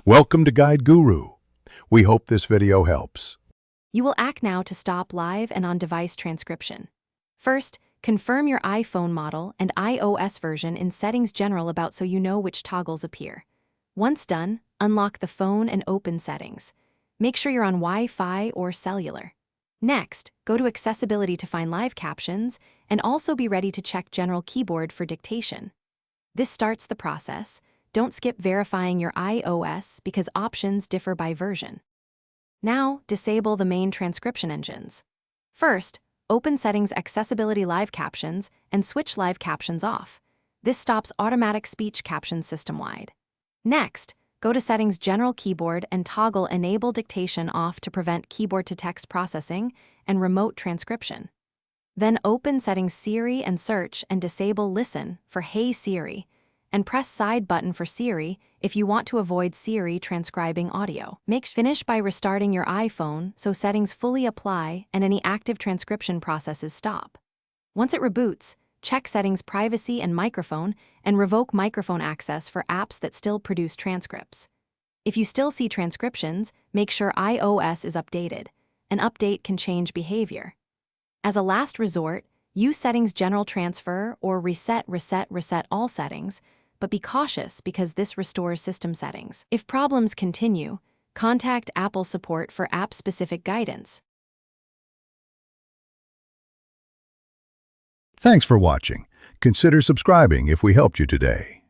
Welcome to Guide Guru. We hope this video helps. You will act now to stop live and on-device transcription. First, confirm your iPhone model and iOS version in Settings General about so you know which toggles appear. Once done, unlock the phone and open Settings. Make sure you're on Wi-Fi or cellular. Next, go to Accessibility to find live captions and also be ready to check General Keyboard for dictation. This starts the process. Don't skip verifying your iOS because options differ by version. Now, disable the main transcription engines. First, open Settings Accessibility Live Captions and switch Live Captions off. This stops automatic speech captions system-wide. Next, go to Settings General Keyboard and toggle Enable Dictation off to prevent keyboard-to-text processing and remote transcription. Then open Settings Siri and Search and disable Listen for Hey Siri, and press Side button for Siri if you want to avoid Siri transcribing audio. Finish by restarting your iPhone so settings fully apply and any active transcription processes stop. Once it reboots, check Settings Privacy and Microphone and revoke microphone access for apps that still produce transcripts. If you still see transcriptions, make sure iOS is updated. An update can change behavior. As a last resort, use Settings General Transfer or Reset All Settings, but be cautious because this restores system settings. If problems continue, contact Apple support for app-specific guidance. Thanks for watching. Consider subscribing if we helped you today.